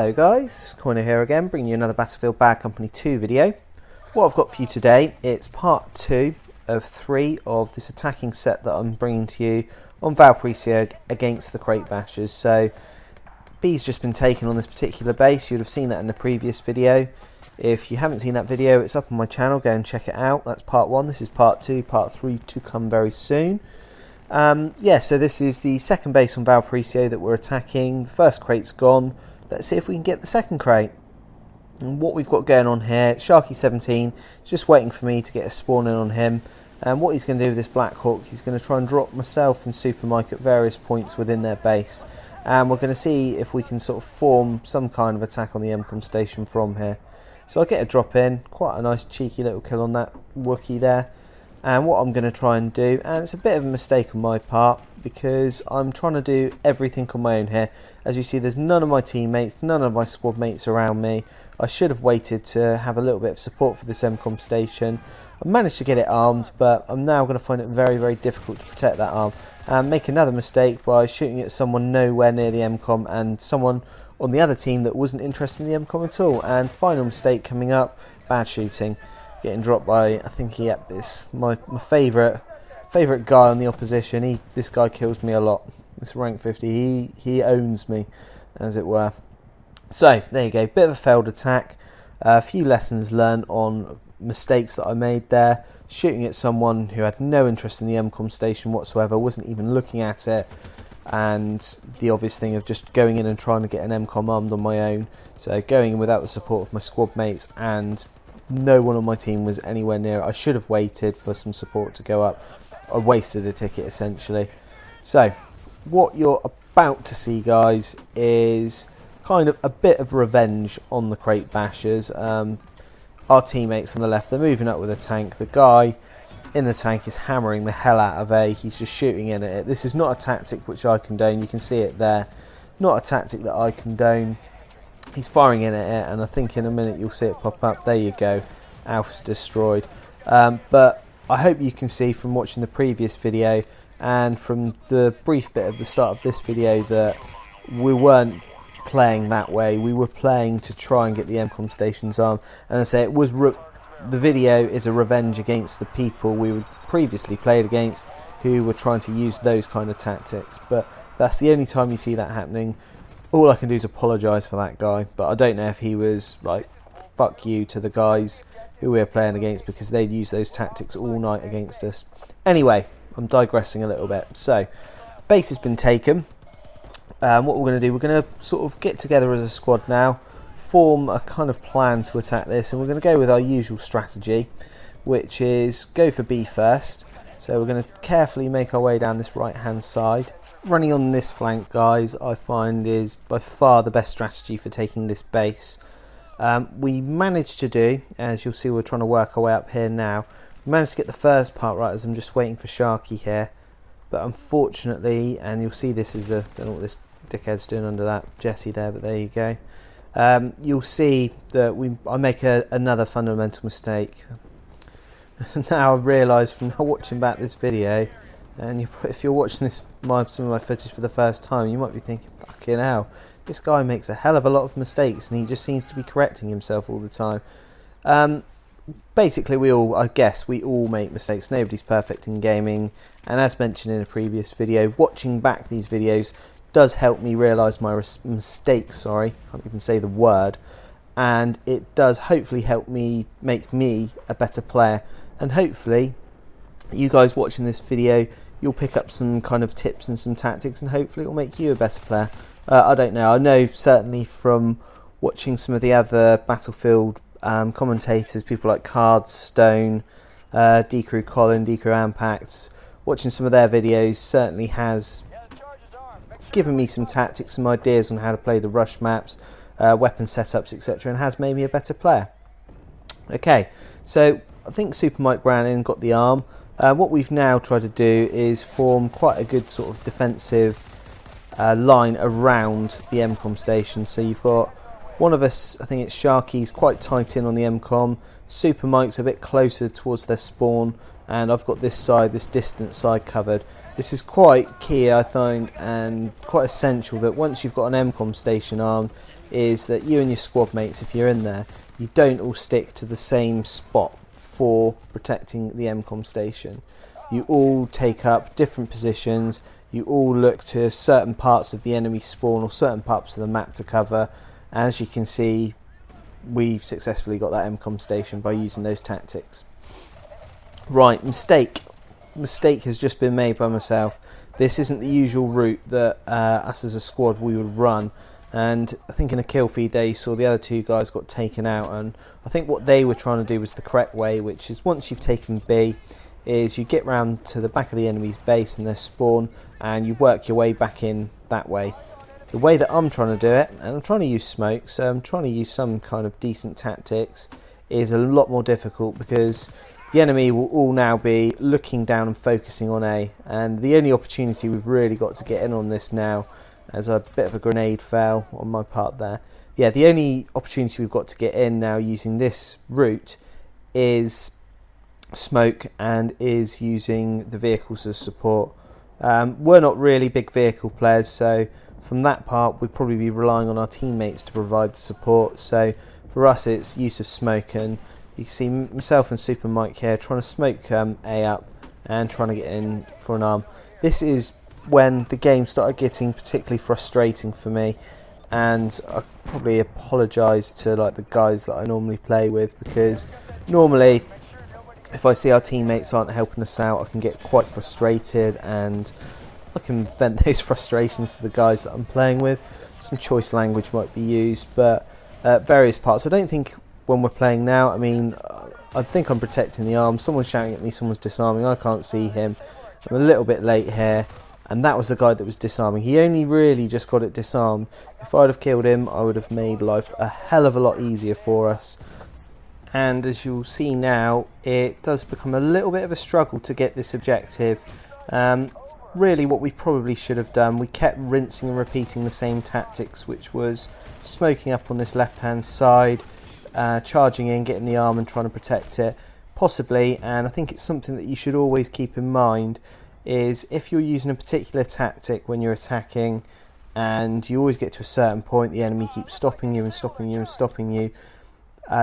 Hello guys, Coynosham here again, bringing you another Battlefield Bad Company 2 video. What I've got for you today, it's part 2 of 3 of this attacking set that I'm bringing to you on Valparaiso against the Crate Bashers. So, B's just been taken on this particular base. You'd have seen that in the previous video. If you haven't seen that video, it's up on my channel, go and check it out. That's part 1, this is part 2, part 3 to come very soon. Yeah, so this is the second base on Valparaiso that we're attacking. The first crate's gone. Let's see if we can get the second crate. And what we've got going on here, Sharky17 is just waiting for me to get a spawn in on him. And what he's going to do with this Black Hawk, he's going to try and drop myself and Super Mike at various points within their base. And we're going to see if we can sort of form some kind of attack on the MCOM station from here. So I'll get a drop in, quite a nice cheeky little kill on that Wookiee there. And what I'm going to try and do, and it's a bit of a mistake on my part because I'm trying to do everything on my own here. As you see, there's none of my teammates, none of my squad mates around me. I should have waited to have a little bit of support for this MCOM station. I managed to get it armed, but I'm now going to find it very, very difficult to protect that arm. And make another mistake by shooting at someone nowhere near the MCOM and someone on the other team that wasn't interested in the MCOM at all. And final mistake coming up, bad shooting. Getting dropped by, I think it's my favourite guy on the opposition. This guy kills me a lot. This rank 50, he owns me, as it were. So there you go, bit of a failed attack. A few lessons learned on mistakes that I made there. Shooting at someone who had no interest in the MCOM station whatsoever, wasn't even looking at it. And the obvious thing of just going in and trying to get an MCOM armed on my own. So going in without the support of my squad mates, and no one on my team was anywhere near it. I should have waited for some support to go up. I wasted a ticket essentially. So what you're about to see, guys, is kind of a bit of revenge on the Crate Bashers. Our teammates on the left, they're moving up with a tank. The guy in the tank is hammering the hell out of A. He's just shooting in at it. This is not a tactic which I condone. You can see it there. Not a tactic that I condone. He's firing in at it, and I think in a minute you'll see it pop up. There you go, Alpha's destroyed. But I hope you can see from watching the previous video and from the brief bit of the start of this video that we weren't playing that way. We were playing to try and get the MCOM stations on, and I say it was the video is a revenge against the people we were previously played against who were trying to use those kind of tactics. But that's the only time you see that happening. All I can do is apologise for that guy, but I don't know if he was like, fuck you to the guys who we were playing against, because they'd use those tactics all night against us. Anyway, I'm digressing a little bit. So, base has been taken. What we're going to do, we're going to sort of get together as a squad now, form a kind of plan to attack this, and we're going to go with our usual strategy, which is go for B first. So we're going to carefully make our way down this right hand side. Running on this flank, guys, I find is by far the best strategy for taking this base. We managed to do, as you'll see, we're trying to work our way up here now. We managed to get the first part right, as I'm just waiting for Sharky here. But unfortunately, and you'll see this is the, don't know what this dickhead's doing under that Jesse there, but there you go. You'll see that I make another fundamental mistake. Now I've realised from watching back this video, and if you're watching this some of my footage for the first time, you might be thinking, fucking hell, this guy makes a hell of a lot of mistakes and he just seems to be correcting himself all the time. Basically, I guess we all make mistakes. Nobody's perfect in gaming, and as mentioned in a previous video, watching back these videos does help me realise my mistakes, sorry, can't even say the word, and it does hopefully help me make me a better player, and hopefully you guys watching this video, you'll pick up some kind of tips and some tactics, and hopefully it will make you a better player. I don't know. I know certainly from watching some of the other Battlefield commentators, people like Cards, Stone, Decrew Colin, Decrew Ampact, watching some of their videos certainly has given me some tactics, some ideas on how to play the rush maps, weapon setups, etc., and has made me a better player. Okay, so I think Super Mike ran in and got the arm. What we've now tried to do is form quite a good sort of defensive line around the MCOM station. So you've got one of us, I think it's Sharky's, quite tight in on the MCOM. Super Mike's a bit closer towards their spawn, and I've got this side, this distant side covered. This is quite key, I find, and quite essential that once you've got an MCOM station armed, is that you and your squad mates, if you're in there, you don't all stick to the same spot for protecting the MCOM station. You all take up different positions, you all look to certain parts of the enemy spawn or certain parts of the map to cover. As you can see, we've successfully got that MCOM station by using those tactics. Right, mistake has just been made by myself. This isn't the usual route that us as a squad we would run, and I think in the kill feed there you saw the other two guys got taken out, and I think what they were trying to do was the correct way, which is once you've taken B, is you get round to the back of the enemy's base and their spawn, and you work your way back in that way. The way that I'm trying to do it, and I'm trying to use smoke, so I'm trying to use some kind of decent tactics, is a lot more difficult because the enemy will all now be looking down and focusing on A, and the only opportunity we've really got to get in on this now, as a bit of a grenade fell on my part there. Yeah, the only opportunity we've got to get in now using this route is smoke and is using the vehicles as support. We're not really big vehicle players, so from that part we'd probably be relying on our teammates to provide the support. So for us it's use of smoke, and you can see myself and Super Mike here trying to smoke A up and trying to get in for an arm. This is when the game started getting particularly frustrating for me, and I probably apologise to like the guys that I normally play with, because normally if I see our teammates aren't helping us out I can get quite frustrated and I can vent those frustrations to the guys that I'm playing with. Some choice language might be used, but various parts. I don't think when we're playing now, I mean, I think I'm protecting the arm. Someone's shouting at me, someone's disarming, I can't see him. I'm a little bit late here, and that was the guy that was disarming. He only really just got it disarmed. If I'd have killed him, I would have made life a hell of a lot easier for us. And as you'll see now, it does become a little bit of a struggle to get this objective. Really what we probably should have done, we kept rinsing and repeating the same tactics, which was smoking up on this left hand side, charging in, getting the arm and trying to protect it, possibly. And I think it's something that you should always keep in mind, is if you're using a particular tactic when you're attacking and you always get to a certain point, the enemy keeps stopping you and stopping you and stopping you,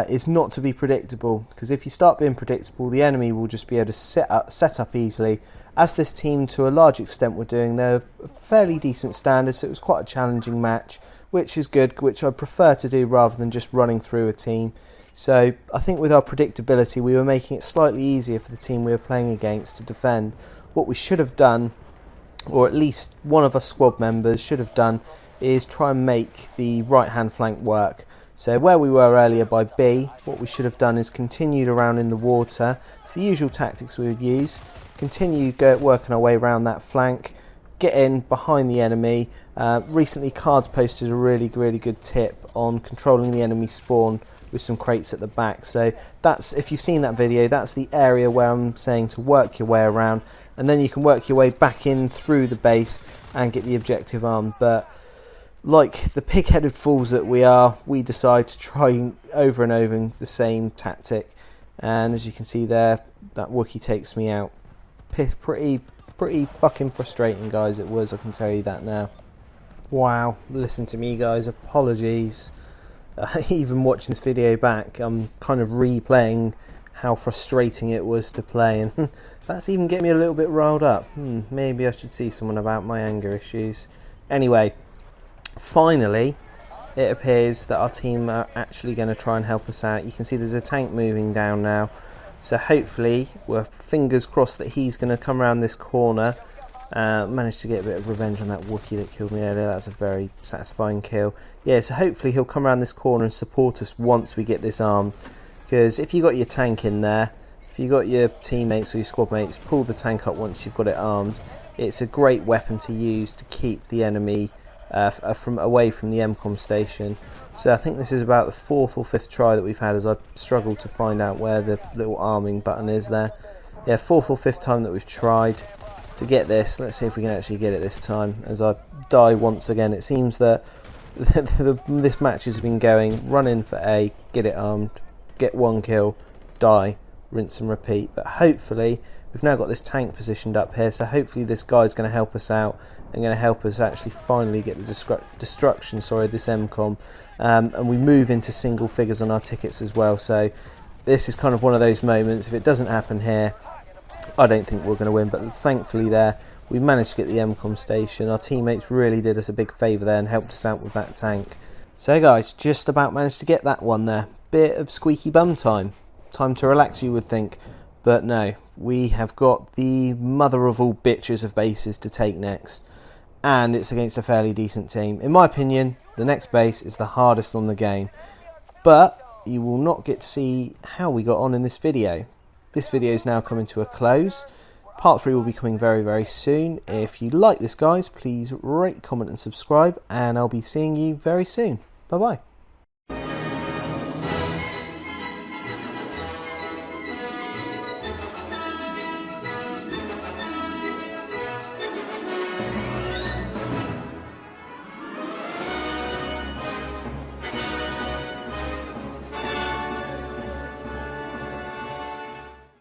is not to be predictable, because if you start being predictable the enemy will just be able to set up easily. As this team to a large extent were doing, they're fairly decent standards, so it was quite a challenging match, which is good, which I prefer to do rather than just running through a team. So I think with our predictability we were making it slightly easier for the team we were playing against to defend. What we should have done, or at least one of us squad members should have done, is try and make the right hand flank work. So where we were earlier by B, what we should have done is continued around in the water. It's the usual tactics we would use. Continue working our way around that flank, get in behind the enemy. Recently Cards posted a really good tip on controlling the enemy spawn with some crates at the back. So that's, if you've seen that video, that's the area where I'm saying to work your way around, and then you can work your way back in through the base and get the objective armed. But like the pig-headed fools that we are, we decide to try over and over the same tactic, and as you can see there, that Wookiee takes me out. Pretty fucking frustrating, guys, it was, I can tell you that now. Wow, listen to me guys, apologies. Even watching this video back, I'm kind of replaying how frustrating it was to play, and that's even getting me a little bit riled up. Maybe I should see someone about my anger issues. Anyway, finally it appears that our team are actually going to try and help us out. You can see there's a tank moving down now, so hopefully we're fingers crossed that he's going to come around this corner. Managed to get a bit of revenge on that Wookiee that killed me earlier. That was a very satisfying kill. Yeah, so hopefully he'll come around this corner and support us once we get this armed, because if you got your tank in there, if you got your teammates or your squad mates, pull the tank up once you've got it armed. It's a great weapon to use to keep the enemy away from the MCOM station. So I think this is about the 4th or 5th try that we've had, as I struggled to find out where the little arming button is there. Yeah, 4th or 5th time that we've tried to get this. Let's see if we can actually get it this time, as I die once again. It seems that this match has been going, run in for A, get it armed, get one kill, die, rinse and repeat. But hopefully we've now got this tank positioned up here, so hopefully this guy's going to help us out and going to help us actually finally get the destruction, sorry, this MCOM, and we move into single figures on our tickets as well. So this is kind of one of those moments. If it doesn't happen here, I don't think we're going to win, but thankfully there we managed to get the MCOM station. Our teammates really did us a big favour there and helped us out with that tank. So guys, just about managed to get that one there. Bit of squeaky bum time to relax, you would think, but no, we have got the mother of all bitches of bases to take next, and it's against a fairly decent team. In my opinion, the next base is the hardest on the game, but you will not get to see how we got on in this video. This video is now coming to a close. Part 3 will be coming very, very soon. If you like this, guys, please rate, comment and subscribe, and I'll be seeing you very soon. Bye bye.